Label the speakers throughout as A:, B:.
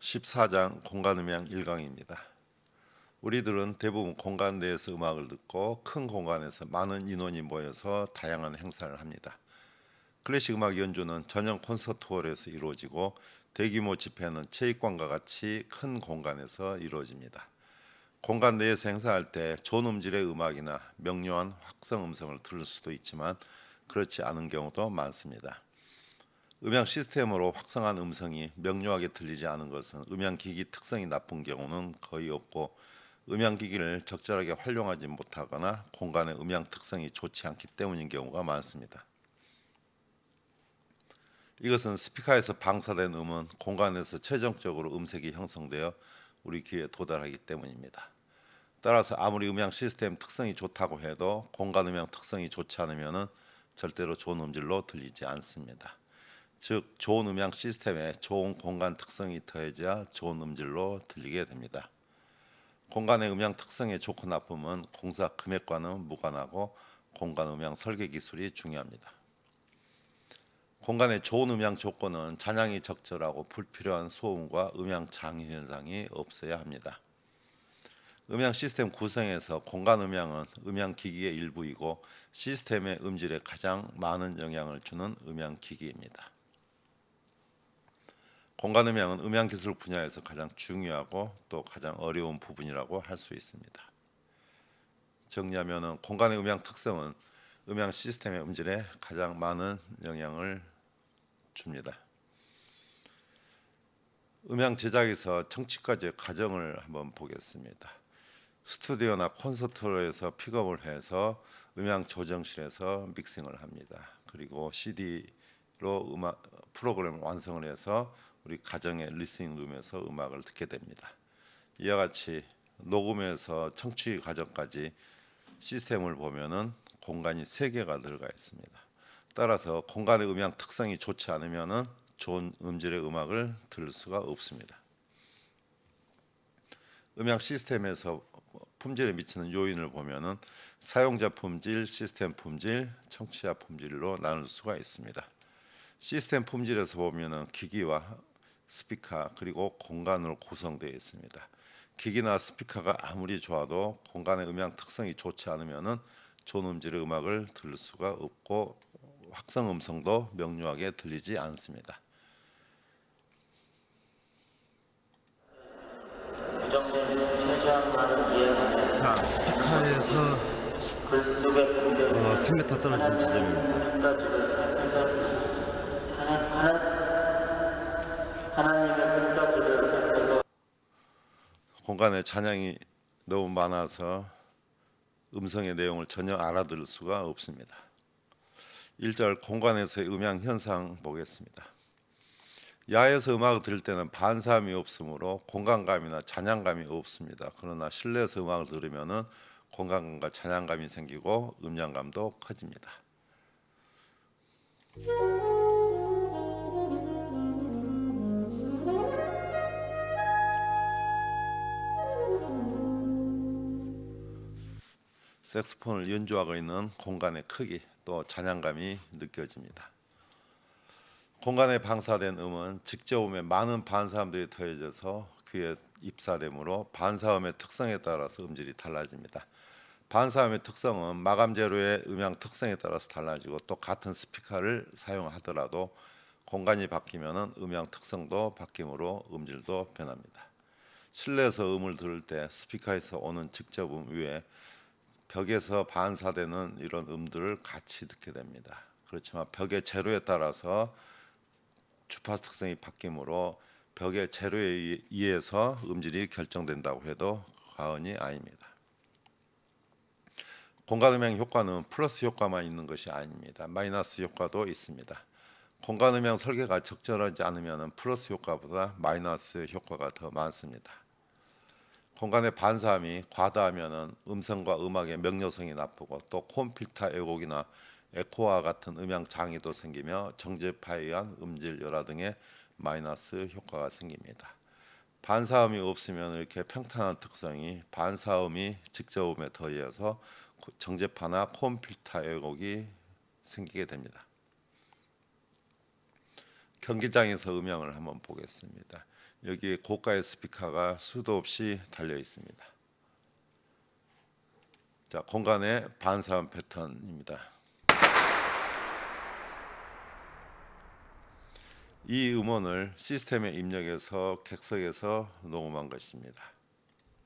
A: 14장 공간음향 1강입니다. 우리들은 대부분 공간 내에서 음악을 듣고 큰 공간에서 많은 인원이 모여서 다양한 행사를 합니다. 클래식 음악 연주는 전용 콘서트홀에서 이루어지고 대규모 집회는 체육관과 같이 큰 공간에서 이루어집니다. 공간 내에서 행사할 때 좋은 음질의 음악이나 명료한 확성 음성을 들을 수도 있지만 그렇지 않은 경우도 많습니다. 음향 시스템으로 확성한 음성이 명료하게 들리지 않은 것은 음향기기 특성이 나쁜 경우는 거의 없고 음향기기를 적절하게 활용하지 못하거나 공간의 음향 특성이 좋지 않기 때문인 경우가 많습니다. 이것은 스피커에서 방사된 음은 공간에서 최종적으로 음색이 형성되어 우리 귀에 도달하기 때문입니다. 따라서 아무리 음향 시스템 특성이 좋다고 해도 공간 음향 특성이 좋지 않으면 절대로 좋은 음질로 들리지 않습니다. 즉 좋은 음향 시스템에 좋은 공간 특성이 더해져야 좋은 음질로 들리게 됩니다. 공간의 음향 특성의 좋고 나쁨은 공사 금액과는 무관하고 공간 음향 설계 기술이 중요합니다. 공간의 좋은 음향 조건은 잔향이 적절하고 불필요한 소음과 음향 장애 현상이 없어야 합니다. 음향 시스템 구성에서 공간 음향은 음향 기기의 일부이고 시스템의 음질에 가장 많은 영향을 주는 음향 기기입니다. 공간 음향은 음향 기술 분야에서 가장 중요하고 또 가장 어려운 부분이라고 할 수 있습니다. 정리하면 공간의 음향 특성은 음향 시스템의 음질에 가장 많은 영향을 줍니다. 음향 제작에서 청취까지의 과정을 한번 보겠습니다. 스튜디오나 콘서트홀에서 픽업을 해서 음향 조정실에서 믹싱을 합니다. 그리고 CD로 음악 프로그램을 완성을 해서 우리 가정의 리스닝 룸에서 음악을 듣게 됩니다. 이와 같이 녹음에서 청취 과정까지 시스템을 보면은 공간이 3개가 들어가 있습니다. 따라서 공간의 음향 특성이 좋지 않으면은 좋은 음질의 음악을 들을 수가 없습니다. 음향 시스템에서 품질에 미치는 요인을 보면은 사용자 품질, 시스템 품질, 청취자 품질로 나눌 수가 있습니다. 시스템 품질에서 보면은 기기와 스피커 그리고 공간으로 구성되어 있습니다. 기기나 스피커가 아무리 좋아도 공간의 음향 특성이 좋지 않으면은 좋은 음질의 음악을 들을 수가 없고 확성 음성도 명료하게 들리지 않습니다.
B: 자, 스피커에서 3m 떨어진 지점입니다.
A: 공간에 잔향이 너무 많아서 음성의 내용을 전혀 알아들을 수가 없습니다. 1절 공간에서의 음향 현상 보겠습니다. 야외에서 음악을 들을 때는 반사음이 없으므로 공간감이나 잔향감이 없습니다. 그러나 실내에서 음악을 들으면은 공간감과 잔향감이 생기고 음량감도 커집니다. 색소폰을 연주하고 있는 공간의 크기 또 잔향감이 느껴집니다. 공간에 방사된 음은 직저음에 많은 반사음들이 더해져서 귀에 입사되므로 반사음의 특성에 따라서 음질이 달라집니다. 반사음의 특성은 마감 재료의 음향 특성에 따라서 달라지고 또 같은 스피커를 사용하더라도 공간이 바뀌면 음향 특성도 바뀌므로 음질도 변합니다. 실내에서 음을 들을 때 스피커에서 오는 직접음 위에 벽에서 반사되는 이런 음들을 같이 듣게 됩니다. 그렇지만 벽의 재료에 따라서 주파수 특성이 바뀌므로 벽의 재료에 의해서 음질이 결정된다고 해도 과언이 아닙니다. 공간음향 효과는 플러스 효과만 있는 것이 아닙니다. 마이너스 효과도 있습니다. 공간음향 설계가 적절하지 않으면 플러스 효과보다 마이너스 효과가 더 많습니다. 공간의 반사음이 과다하면 음성과 음악의 명료성이 나쁘고 또 콤필터 왜곡이나 에코와 같은 음향 장애도 생기며 정제파에 의한 음질 열화 등의 마이너스 효과가 생깁니다. 반사음이 없으면 이렇게 평탄한 특성이 반사음이 직저음에 더해서 정제파나 콤필터 왜곡이 생기게 됩니다. 경기장에서 음향을 한번 보겠습니다. 여기에 고가의 스피커가 수도 없이 달려 있습니다. 자, 공간의 반사음 패턴입니다. 이 음원을 시스템에 입력해서 객석에서 녹음한 것입니다.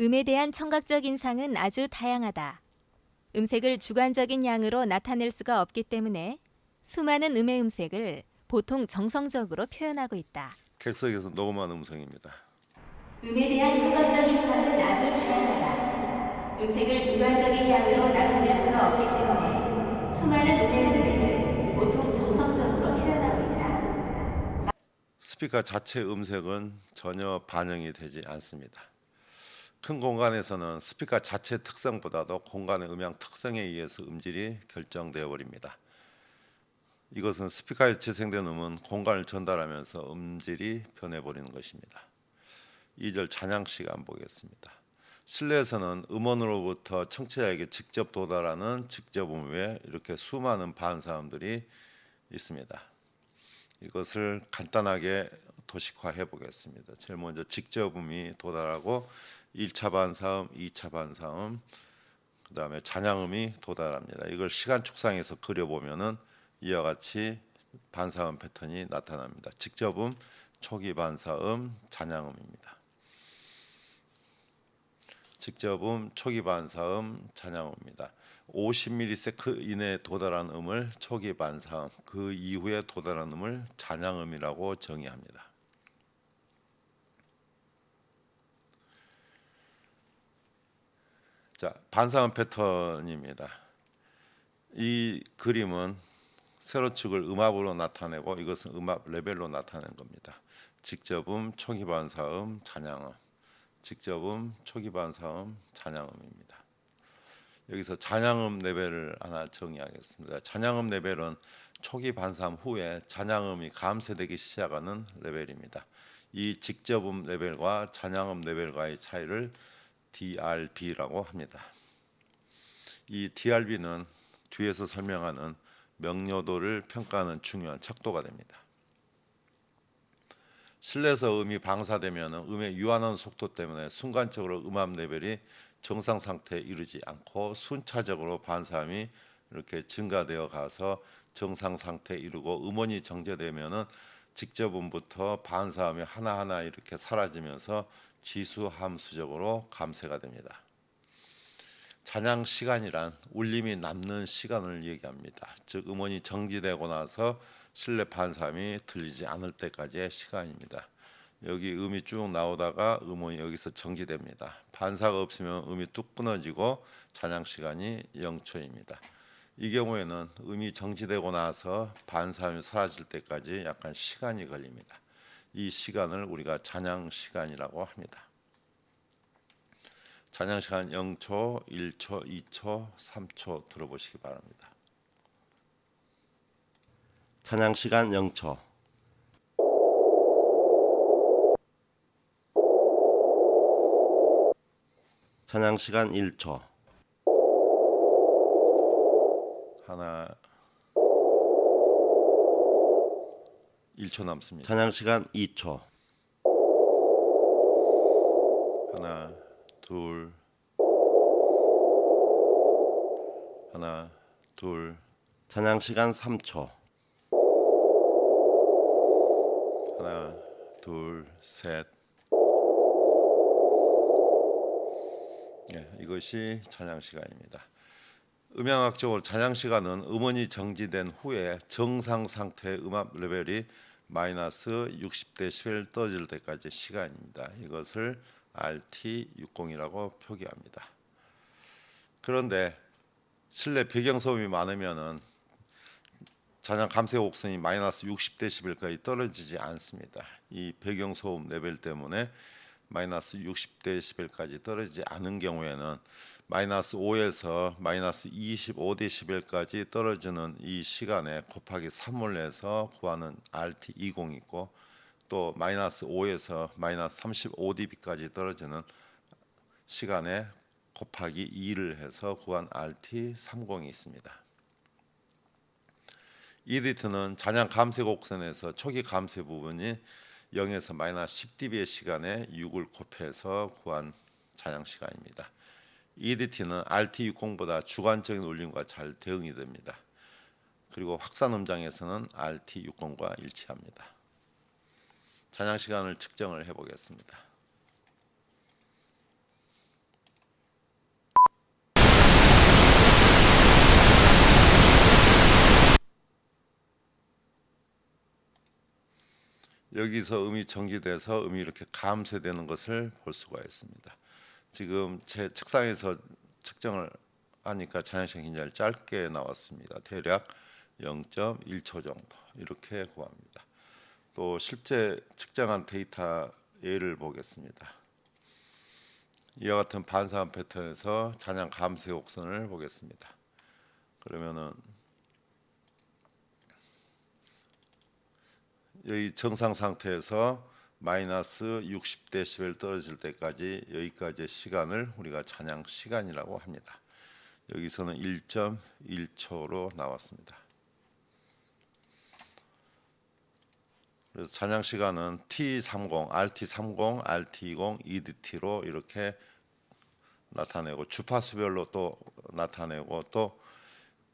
C: 음에 대한 청각적 인상은 아주 다양하다. 음색을 주관적인 양으로 나타낼 수가 없기 때문에 수많은 음의 음색을 보통 정성적으로 표현하고 있다.
A: 객석에서 녹음한 음성입니다.
C: 음에 대한 청각적 인상은 아주 다양하다. 음색을 주관적인 양으로 나타낼 수가 없기 때문에 수많은 음의 음색을 보통 정성적으로 표현하고 있다.
A: 스피커 자체 음색은 전혀 반영이 되지 않습니다. 큰 공간에서는 스피커 자체 특성보다도 공간의 음향 특성에 의해서 음질이 결정되어 버립니다. 이것은 스피커에 재생된 음은 공간을 전달하면서 음질이 변해버리는 것입니다. 2절 찬양 시간 보겠습니다. 실내에서는 음원으로부터 청취자에게 직접 도달하는 직접음 외에 이렇게 수많은 반사음들이 있습니다. 이것을 간단하게 도식화해 보겠습니다. 제일 먼저 직접음이 도달하고 1차 반사음, 2차 반사음, 그 다음에 찬양음이 도달합니다. 이걸 시간 축상해서 그려보면은 이와 같이 반사음 패턴이 나타납니다. 직접음, 초기 반사음, 찬양음입니다. 직접음, 초기 반사음, 찬양음입니다. 50ms 이내에 도달한 음을 초기 반사음, 그 이후에 도달한 음을 찬양음이라고 정의합니다. 자, 반사음 패턴입니다. 이 그림은 세로축을 음압으로 나타내고 이것은 음압 레벨로 나타낸 겁니다. 직접음, 초기 반사음, 찬양음. 직접음, 초기 반사음, 찬양음입니다. 여기서 찬양음 레벨을 하나 정의하겠습니다. 찬양음 레벨은 초기 반사음 후에 찬양음이 감쇄되기 시작하는 레벨입니다. 이 직접음 레벨과 찬양음 레벨과의 차이를 DRB라고 합니다. 이 DRB는 뒤에서 설명하는 명료도를 평가하는 중요한 척도가 됩니다. 실내에서 음이 방사되면 음의 유한한 속도 때문에 순간적으로 음압 레벨이 정상 상태에 이르지 않고 순차적으로 반사음이 이렇게 증가되어 가서 정상 상태에 이르고 음원이 정제되면은 직접음부터 반사음이 하나하나 이렇게 사라지면서 지수 함수적으로 감쇄가 됩니다. 찬양 시간이란 울림이 남는 시간을 얘기합니다. 즉 음원이 정지되고 나서 실내 반사음이 들리지 않을 때까지의 시간입니다. 여기 음이 쭉 나오다가 음원이 여기서 정지됩니다. 반사가 없으면 음이 뚝 끊어지고 찬양 시간이 0초입니다. 이 경우에는 음이 정지되고 나서 반사음이 사라질 때까지 약간 시간이 걸립니다. 이 시간을 우리가 찬양 시간이라고 합니다. 찬양 시간 0초, 1초, 2초, 3초 들어보시기 바랍니다.
D: 찬양 시간 0초. 찬양 시간 1초.
A: 하나 1초 남습니다.
D: 찬양 시간 2초.
A: 하나 둘 하나 둘
D: 찬양 시간 3초.
A: 하나 둘 셋. 이것이 찬양 시간입니다. 음향학적으로 찬양 시간은 음원이 정지된 후에 정상 상태의 음압 레벨이 마이너스 60dB 떨어질 때까지 시간입니다. 이것을 RT60이라고 표기합니다. 그런데 실내 배경소음이 많으면은 찬양 감쇄 곡선이 마이너스 60dB까지 떨어지지 않습니다. 이 배경소음 레벨 때문에 마이너스 60dB까지 떨어지지 않은 경우에는 마이너스 5에서 마이너스 25dB까지 떨어지는 이 시간에 곱하기 3을 내서 구하는 RT20 있고 또 마이너스 5에서 마이너스 35dB까지 떨어지는 시간에 곱하기 2를 해서 구한 RT30이 있습니다. 이디트는 잔향 감쇄 곡선에서 초기 감쇄 부분이 0에서 마이너스 10dB의 시간에 6을 곱해서 구한 잔향 시간입니다. EDT는 RT60보다 주관적인 울림과 잘 대응이 됩니다. 그리고 확산 음장에서는 RT60과 일치합니다. 잔향 시간을 측정을 해보겠습니다. 여기서 음이 정지돼서 음이 이렇게 감쇄되는 것을 볼 수가 있습니다. 지금 제 책상에서 측정을 하니까 잔향 시간이 굉장히 짧게 나왔습니다. 대략 0.1초 정도 이렇게 구합니다. 또 실제 측정한 데이터 예를 보겠습니다. 이와 같은 반사음 패턴에서 잔향 감쇄 곡선을 보겠습니다. 그러면은 여기 정상 상태에서 마이너스 60dB 떨어질 때까지 여기까지의 시간을 우리가 잔향 시간이라고 합니다. 여기서는 1.1초로 나왔습니다. 그래서 잔향 시간은 T30, RT30, RT20, EDT로 이렇게 나타내고 주파수별로 또 나타내고 또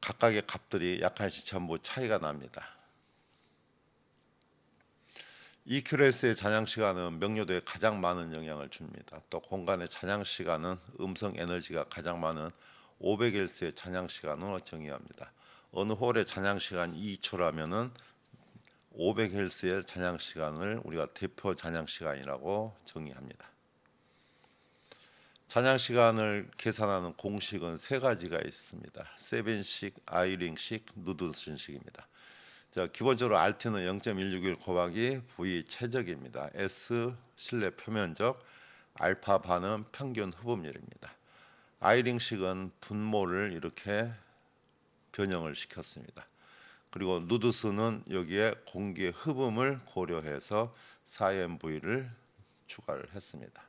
A: 각각의 값들이 약간씩 전부 차이가 납니다. EQS의 잔향 시간은 명료도에 가장 많은 영향을 줍니다. 또 공간의 잔향 시간은 음성 에너지가 가장 많은 500Hz의 잔향 시간으로 정의합니다. 어느 홀의 잔향 시간이 2초라면은 500Hz의 잔향 시간을 우리가 대표 잔향 시간이라고 정의합니다. 잔향 시간을 계산하는 공식은 세 가지가 있습니다. 세빈식, 아이링식, 누드슨식입니다. 자, 기본적으로 RT는 0.161 곱하기 V 최적입니다. S 실내 표면적, 알파 반은 평균 흡음률입니다. 아이링식은 분모를 이렇게 변형을 시켰습니다. 그리고 누드슨은 여기에 공기의 흡음을 고려해서 4mV를 추가를 했습니다.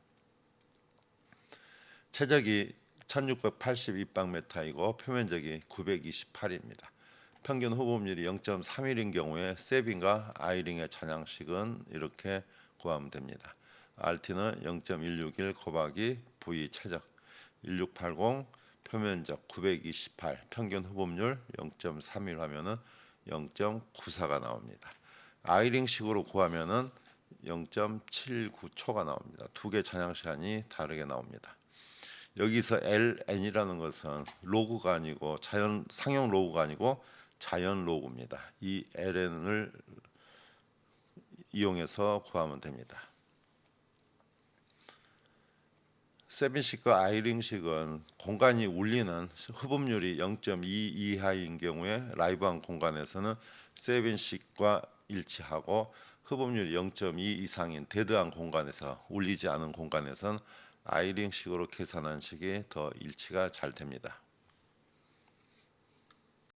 A: 최적이 1682방메타이고 표면적이 928입니다. 평균 흡음률이 0.31인 경우에 세빈과 아이링의 잔향식은 이렇게 구하면 됩니다. RT는 0.161 곱하기 V 최적 1680 표면적 928 평균 흡음률 0.31 하면은 0.94가 나옵니다. 아이링식으로 구하면은 0.79초가 나옵니다. 두 개 잔향 시간이 다르게 나옵니다. 여기서 LN이라는 것은 로그가 아니고 상용 로그가 아니고 자연 로그입니다. 이 LN을 이용해서 구하면 됩니다. 세빈식과 아이링식은 공간이 울리는 흡음률이 0.2 이하인 경우에 라이브한 공간에서는 세빈식과 일치하고 흡음률이 0.2 이상인 데드한 공간에서 울리지 않은 공간에서는 아이링식으로 계산한 식이 더 일치가 잘 됩니다.